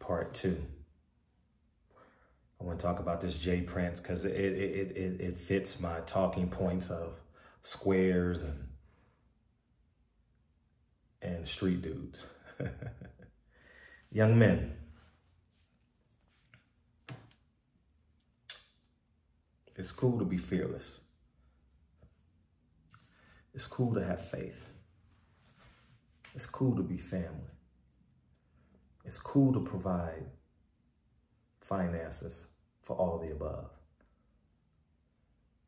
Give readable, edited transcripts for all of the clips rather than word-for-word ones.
Part 2. I want to talk about this J Prince because it fits my talking points of squares and street dudes. Young men. It's cool to be fearless. It's cool to have faith. It's cool to be family. It's cool to provide finances for all the above.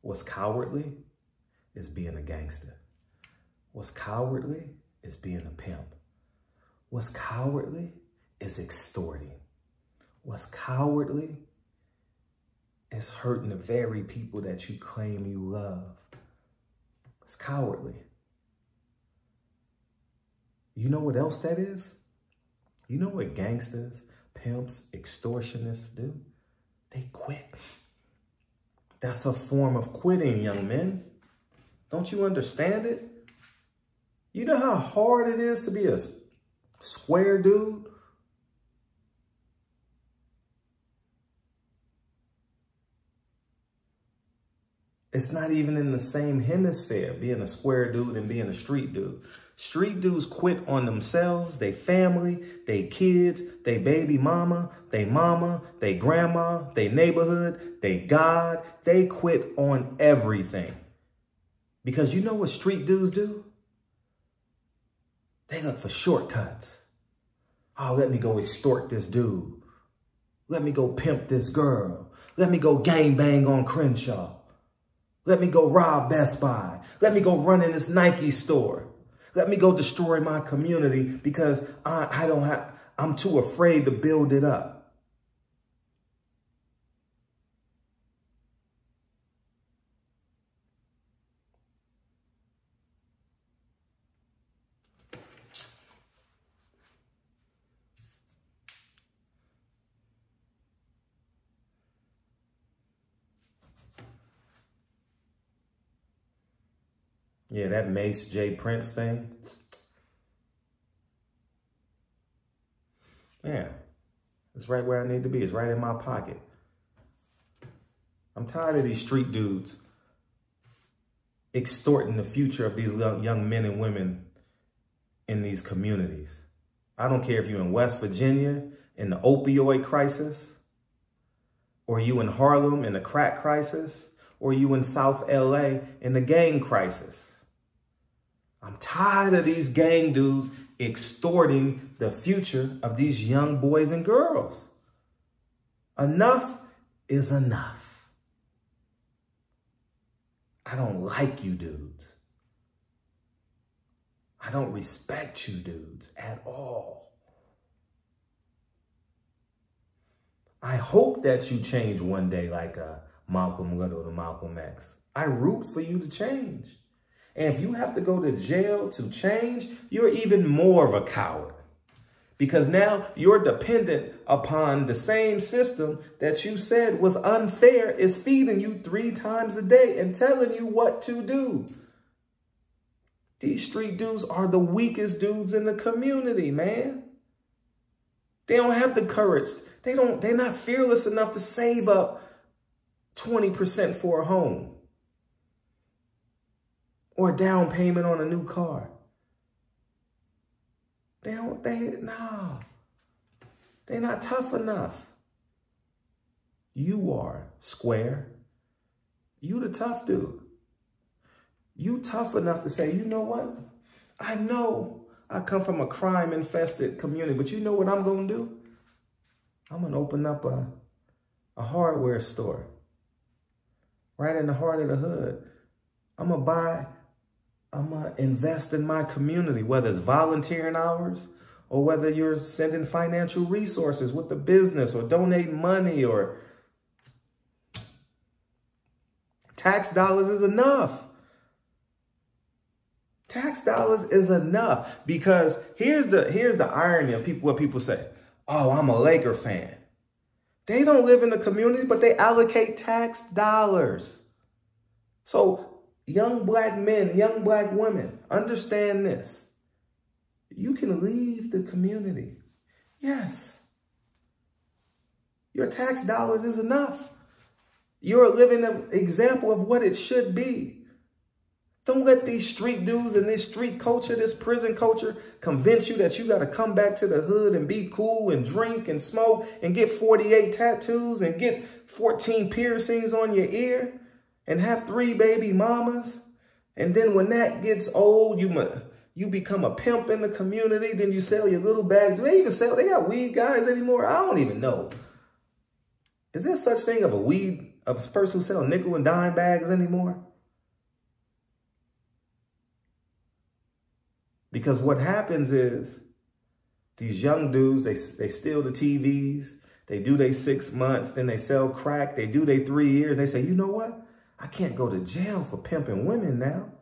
What's cowardly is being a gangster. What's cowardly is being a pimp. What's cowardly is extorting. What's cowardly is hurting the very people that you claim you love. It's cowardly. You know what else that is? You know what gangsters, pimps, extortionists do? They quit. That's a form of quitting, young men. Don't you understand it? You know how hard it is to be a square dude? It's not even in the same hemisphere, being a square dude and being a street dude. Street dudes quit on themselves, they family, they kids, they baby mama, they grandma, they neighborhood, they God. They quit on everything. Because you know what street dudes do? They look for shortcuts. Oh, let me go extort this dude. Let me go pimp this girl. Let me go gangbang on Crenshaw. Let me go rob Best Buy. Let me go run in this Nike store. Let me go destroy my community because I'm too afraid to build it up. Yeah, that Mase J Prince thing. Yeah, it's right where I need to be. It's right in my pocket. I'm tired of these street dudes extorting the future of these young men and women in these communities. I don't care if you're in West Virginia in the opioid crisis, or you in Harlem in the crack crisis, or you in South LA in the gang crisis. I'm tired of these gang dudes extorting the future of these young boys and girls. Enough is enough. I don't like you dudes. I don't respect you dudes at all. I hope that you change one day like a Malcolm Little to Malcolm X. I root for you to change. And if you have to go to jail to change, you're even more of a coward. Because now you're dependent upon the same system that you said was unfair is feeding you 3 times a day and telling you what to do. These street dudes are the weakest dudes in the community, man. They don't have the courage. They're not fearless enough to save up 20% for a home. Or a down payment on a new car. They're not tough enough. You are, square. You the tough dude. You tough enough to say, you know what? I know I come from a crime-infested community, but you know what I'm going to do? I'm going to open up a hardware store right in the heart of the hood. I'm going to invest in my community, whether it's volunteering hours or whether you're sending financial resources with the business or donating money or tax dollars is enough. Tax dollars is enough because here's the irony of what people say. Oh, I'm a Laker fan. They don't live in the community, but they allocate tax dollars. So young black men, young black women, understand this. You can leave the community. Yes. Your tax dollars is enough. You're a living example of what it should be. Don't let these street dudes and this street culture, this prison culture, convince you that you got to come back to the hood and be cool and drink and smoke and get 48 tattoos and get 14 piercings on your ear and have 3 baby mamas. And then when that gets old, you become a pimp in the community. Then you sell your little bags. Do they even sell? They got weed guys anymore? I don't even know. Is there such thing of a person who sells nickel and dime bags anymore? Because what happens is these young dudes, they steal the TVs, they do their 6 months, then they sell crack, they do their 3 years. They say, you know what? I can't go to jail for pimping women now.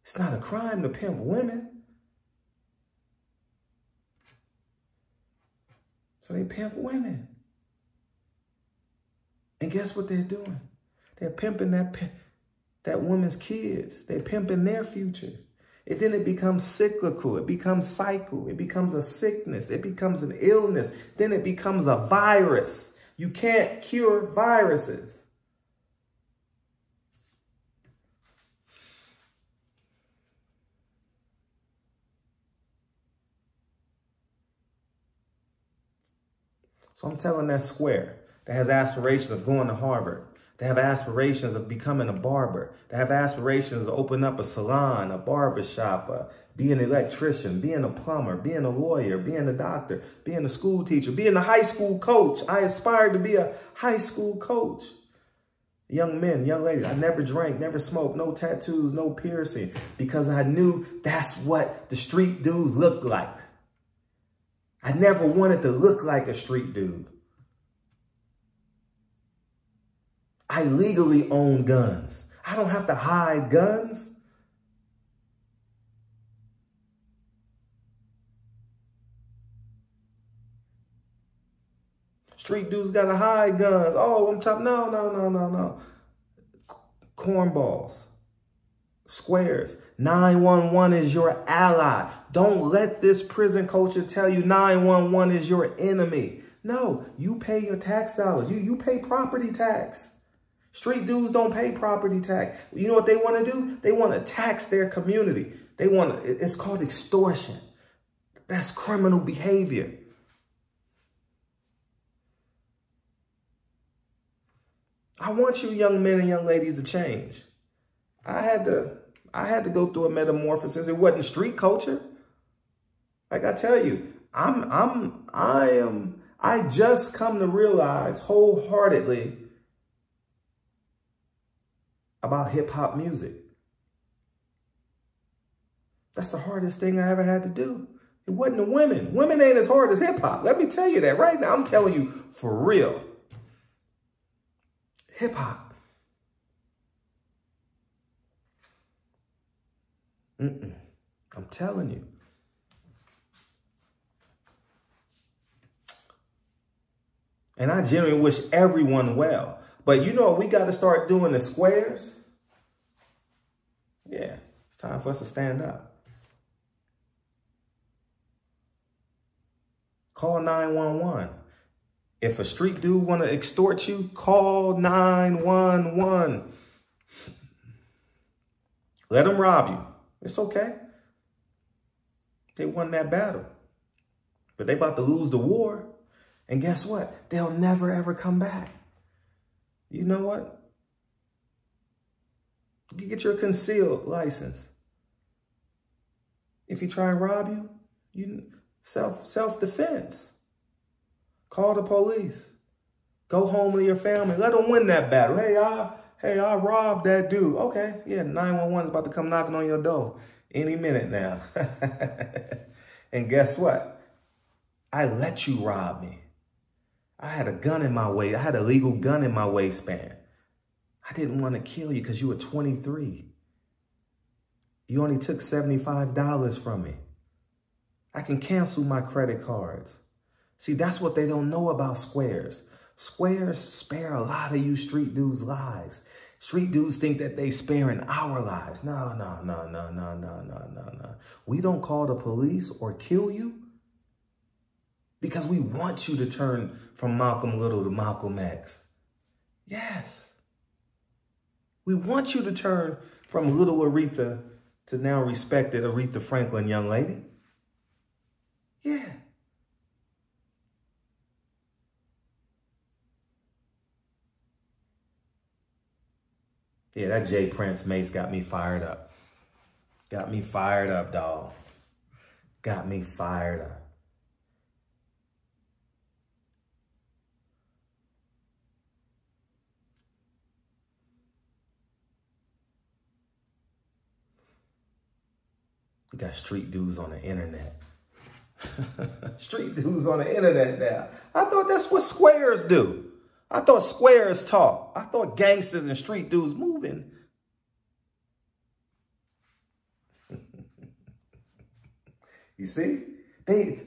It's not a crime to pimp women. So they pimp women. And guess what they're doing? They're pimping that woman's kids. They're pimping their future. And then it becomes cyclical. It becomes cycle. It becomes a sickness. It becomes an illness. Then it becomes a virus. You can't cure viruses. So I'm telling that square that has aspirations of going to Harvard, that have aspirations of becoming a barber, that have aspirations to open up a salon, a barber shop, be an electrician, being a plumber, being a lawyer, being a doctor, being a school teacher, being a high school coach. I aspired to be a high school coach. Young men, young ladies, I never drank, never smoked, no tattoos, no piercing, because I knew that's what the street dudes looked like. I never wanted to look like a street dude. I legally own guns. I don't have to hide guns. Street dudes got to hide guns. Oh, I'm talking, no. Cornballs. Squares. 911 is your ally. Don't let this prison culture tell you 911 is your enemy. No, you pay your tax dollars. You pay property tax. Street dudes don't pay property tax. You know what they want to do? They want to tax their community. It's called extortion. That's criminal behavior. I want you young men and young ladies to change. I had to go through a metamorphosis. It wasn't street culture. Like I tell you, I just come to realize wholeheartedly about hip hop music. That's the hardest thing I ever had to do. It wasn't the women. Women ain't as hard as hip hop. Let me tell you that right now. I'm telling you for real. Hip hop. I'm telling you. And I genuinely wish everyone well. But you know what we got to start doing the squares? Yeah, it's time for us to stand up. Call 911. If a street dude want to extort you, call 911. Let them rob you. It's okay. They won that battle. But they about to lose the war. And guess what? They'll never, ever come back. You know what? You get your concealed license. If he try and rob you, self-defense. Call the police. Go home to your family. Let them win that battle. Hey, I robbed that dude. Okay, yeah, 911 is about to come knocking on your door any minute now. And guess what? I let you rob me. I had a gun in my waist. I had a legal gun in my waistband. I didn't want to kill you because you were 23. You only took $75 from me. I can cancel my credit cards. See, that's what they don't know about squares. Squares spare a lot of you street dudes' lives. Street dudes think that they sparing our lives. No. We don't call the police or kill you Because we want you to turn from Malcolm Little to Malcolm X. Yes. We want you to turn from little Aretha to now respected Aretha Franklin, young lady. Yeah. Yeah, that J. Prince Mase got me fired up. Got me fired up, dawg. Got me fired up. We got street dudes on the internet. Street dudes on the internet now. I thought that's what squares do. I thought squares talk. I thought gangsters and street dudes moving. You see? They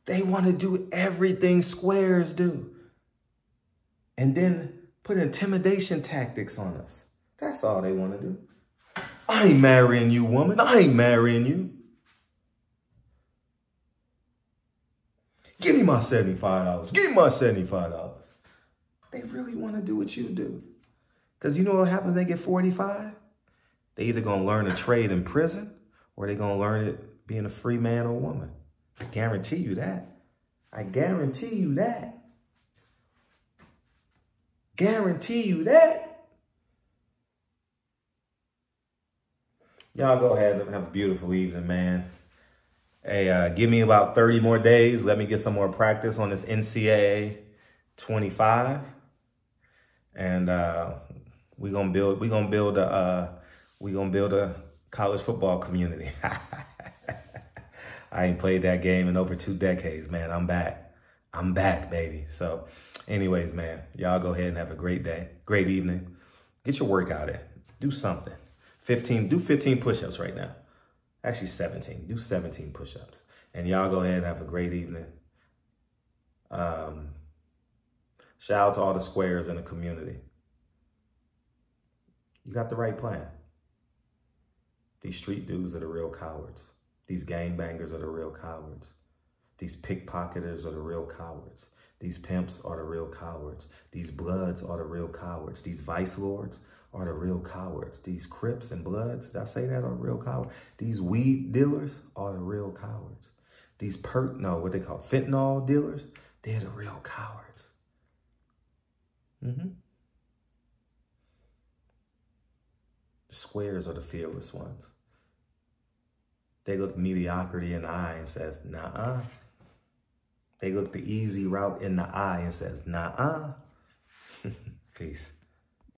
want to do everything squares do. And then put intimidation tactics on us. That's all they want to do. I ain't marrying you, woman. I ain't marrying you. Give me my $75. Give me my $75. They really want to do what you do. Because you know what happens when they get 45? They either going to learn a trade in prison or they going to learn it being a free man or woman. I guarantee you that. I guarantee you that. Guarantee you that. Y'all go ahead and have a beautiful evening, man. Hey, give me about 30 more days. Let me get some more practice on this NCAA 25. And we're gonna build a college football community. I ain't played that game in over 2 decades, man. I'm back. I'm back, baby. So anyways, man, y'all go ahead and have a great day, great evening. Get your workout in. Do something. Do 15 push-ups right now. Actually 17. Do 17 push-ups. And y'all go ahead and have a great evening. Shout out to all the squares in the community. You got the right plan. These street dudes are the real cowards. These gangbangers are the real cowards. These pickpocketers are the real cowards. These pimps are the real cowards. These bloods are the real cowards. These vice lords are the real cowards. These Crips and Bloods, did I say that, are real cowards? These weed dealers are the real cowards. These what they call fentanyl dealers, they're the real cowards. The squares are the fearless ones. They look mediocrity in the eye and says, nah-uh. They look the easy route in the eye and says, nah-uh. Peace.